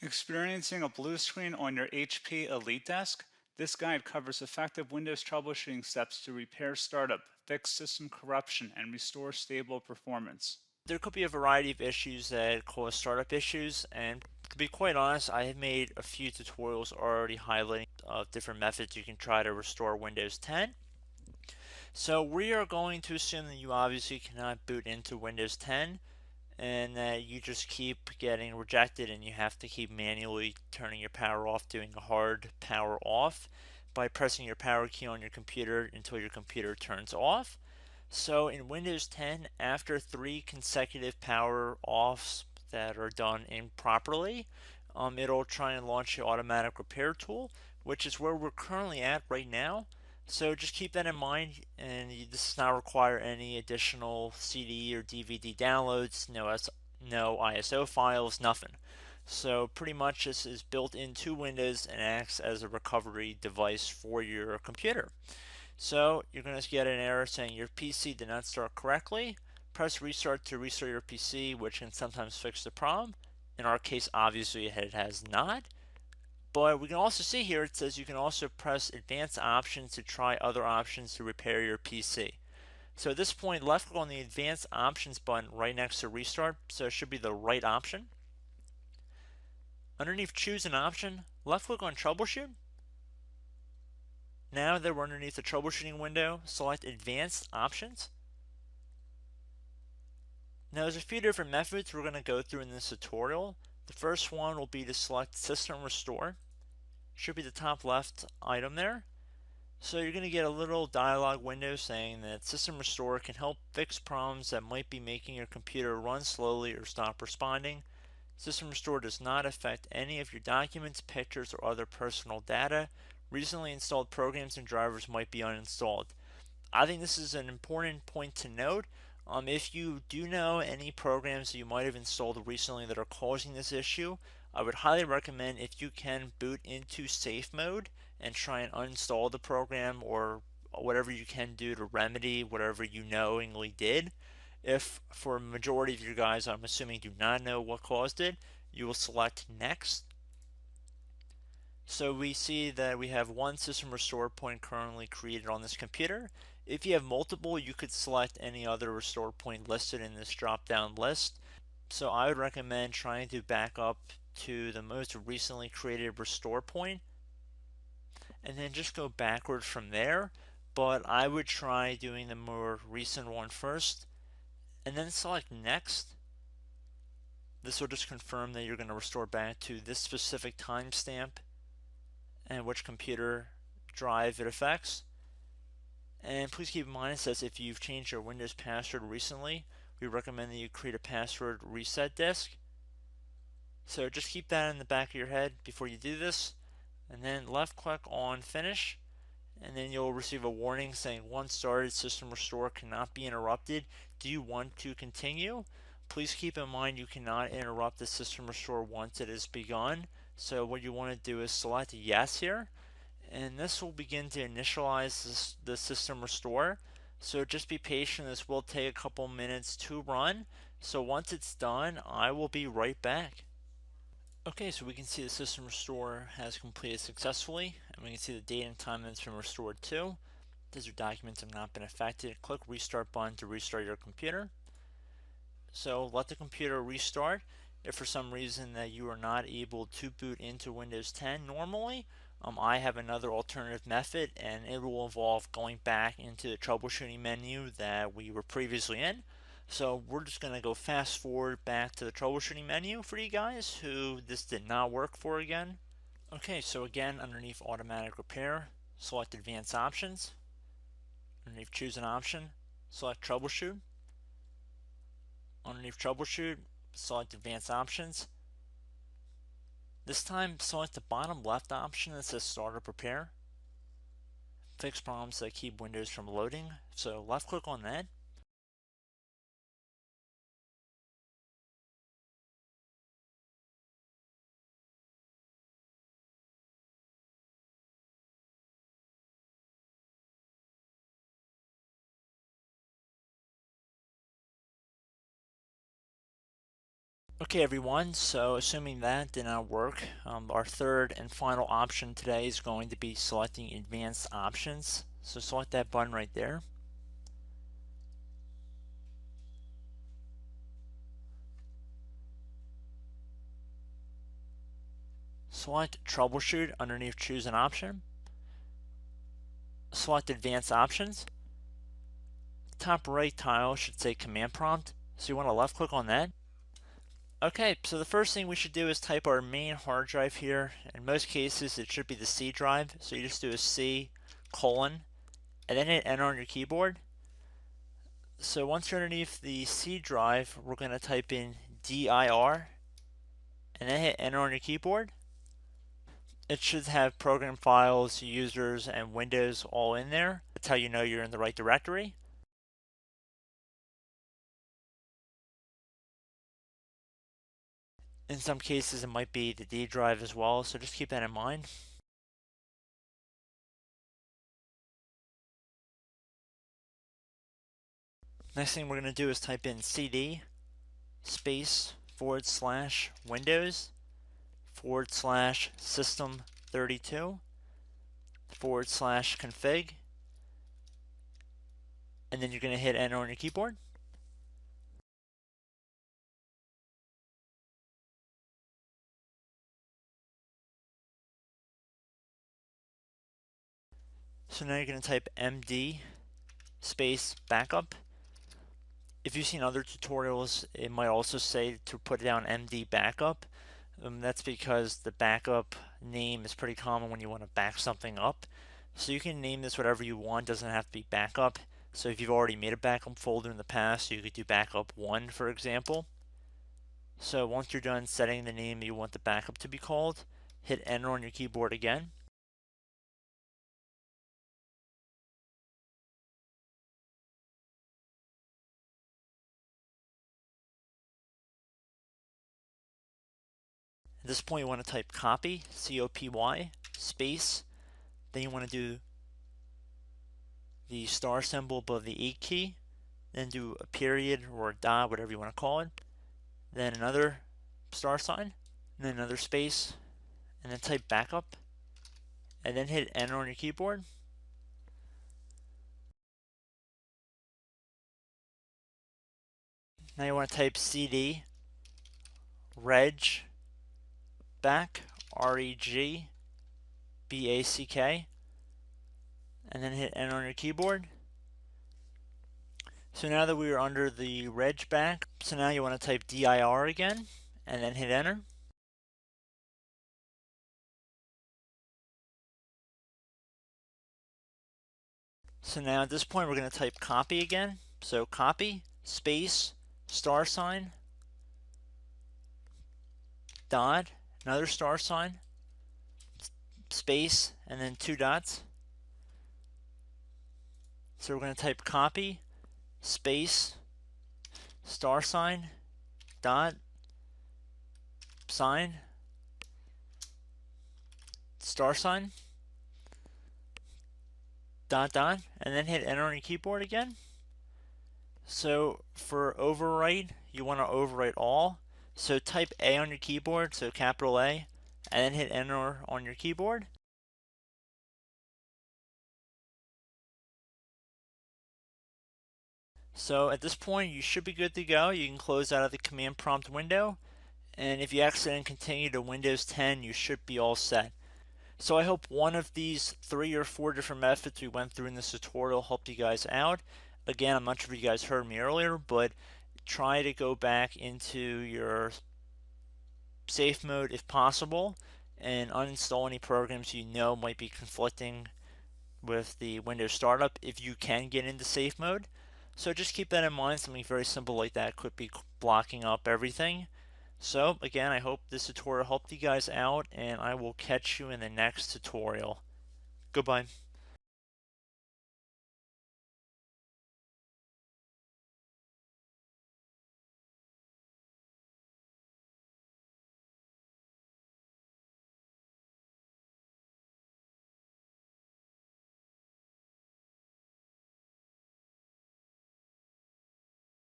Experiencing a blue screen on your HP EliteDesk? This guide covers effective Windows troubleshooting steps to repair startup, fix system corruption, and restore stable performance. There could be a variety of issues that cause startup issues, and to be quite honest, I have made a few tutorials already highlighting different methods you can try to restore Windows 10. So we are going to assume that you obviously cannot boot into Windows 10 and that you just keep getting rejected and you have to keep manually turning your power off, doing a hard power off by pressing your power key on your computer until your computer turns off. So in Windows 10, after 3 consecutive power offs that are done improperly, it'll try and launch the automatic repair tool, which is where we're currently at right now. So just keep that in mind, and this does not require any additional CD or DVD downloads, no ISO files, nothing. So pretty much this is built into Windows and acts as a recovery device for your computer. So you're going to get an error saying your PC did not start correctly. Press restart to restart your PC, which can sometimes fix the problem. In our case, obviously it has not. But we can also see here it says you can also press advanced options to try other options to repair your PC. So at this point, left click on the advanced options button right next to restart, so it should be the right option. Underneath choose an option, left click on troubleshoot. Now that we're underneath the troubleshooting window, select advanced options. Now there's a few different methods we're going to go through in this tutorial. The first one will be to select system restore. Should be the top left item there. So you're going to get a little dialog window saying that System Restore can help fix problems that might be making your computer run slowly or stop responding. System Restore does not affect any of your documents, pictures, or other personal data. Recently installed programs and drivers might be uninstalled. I think this is an important point to note. If you do know any programs that you might have installed recently that are causing this issue, I would highly recommend if you can boot into safe mode and try and uninstall the program or whatever you can do to remedy whatever you knowingly did. If for a majority of you guys, I'm assuming do not know what caused it, you will select next. So we see that we have one system restore point currently created on this computer. If you have multiple, you could select any other restore point listed in this drop down list. So I would recommend trying to back up to the most recently created restore point and then just go backwards from there. But I would try doing the more recent one first and then select next. This will just confirm that you're going to restore back to this specific timestamp and which computer drive it affects. And please keep in mind it says if you've changed your Windows password recently, we recommend that you create a password reset disk. So just keep that in the back of your head before you do this, and then left click on finish, and then you'll receive a warning saying once started, system restore cannot be interrupted. Do you want to continue? Please keep in mind you cannot interrupt the system restore once it has begun. So what you want to do is select yes here, and this will begin to initialize the system restore. So just be patient, this will take a couple minutes to run. So once it's done, I will be right back. Okay, so we can see the system restore has completed successfully, and we can see the date and time that it's been restored to. These your documents have not been affected. Click restart button to restart your computer. So let the computer restart. If for some reason that you are not able to boot into Windows 10 normally, I have another alternative method, and it will involve going back into the troubleshooting menu that we were previously in. So we're just going to go fast forward back to the troubleshooting menu for you guys who this did not work for again. Okay, so again, underneath automatic repair, select advanced options. Underneath choose an option, select troubleshoot. Underneath troubleshoot, select advanced options. This time, select the bottom left option that says startup repair. Fix problems that keep Windows from loading. So left click on that. Okay everyone, so assuming that did not work, our third and final option today is going to be selecting advanced options. So select that button right there. Select troubleshoot underneath choose an option. Select advanced options. Top right tile should say command prompt, so you want to left click on that. Okay, so the first thing we should do is type our main hard drive here. In most cases it should be the C drive, so you just do a C colon and then hit enter on your keyboard. So once you're underneath the C drive, we're going to type in dir and then hit enter on your keyboard. It should have program files, users, and Windows all in there. That's how you know you're in the right directory. In some cases, it might be the D drive as well, so just keep that in mind. Next thing we're going to do is type in cd space / Windows / system 32 / config, and then you're going to hit enter on your keyboard. So now you're going to type md space backup. If you've seen other tutorials, it might also say to put down md backup. That's because the backup name is pretty common when you want to back something up. So you can name this whatever you want, doesn't have to be backup. So if you've already made a backup folder in the past, you could do backup 1, for example. So once you're done setting the name you want the backup to be called, hit enter on your keyboard again. At this point you want to type copy, C-O-P-Y, space, then you want to do the star symbol above the 8 key, then do a period or a dot, whatever you want to call it, then another star sign, and then another space, and then type backup, and then hit enter on your keyboard. Now you want to type cd reg back, R-E-G B-A-C-K, and then hit enter on your keyboard. So now that we are under the reg back, so now you want to type dir again, and then hit enter. So now at this point we're going to type copy again. So copy, space, star sign, dot, another star sign, space, and then 2 dots. So we're going to type copy, space, star sign, dot, sign, star sign, dot, dot, and then hit enter on your keyboard again. So for overwrite, you want to overwrite all. So type A on your keyboard, so capital A, and then hit enter on your keyboard. So at this point, you should be good to go. You can close out of the command prompt window. And if you accidentally continue to Windows 10, you should be all set. So I hope one of these 3 or 4 different methods we went through in this tutorial helped you guys out. Again, I'm not sure if you guys heard me earlier, but try to go back into your safe mode if possible and uninstall any programs you know might be conflicting with the Windows startup if you can get into safe mode. So just keep that in mind. Something very simple like that could be blocking up everything. So again, I hope this tutorial helped you guys out, and I will catch you in the next tutorial. Goodbye.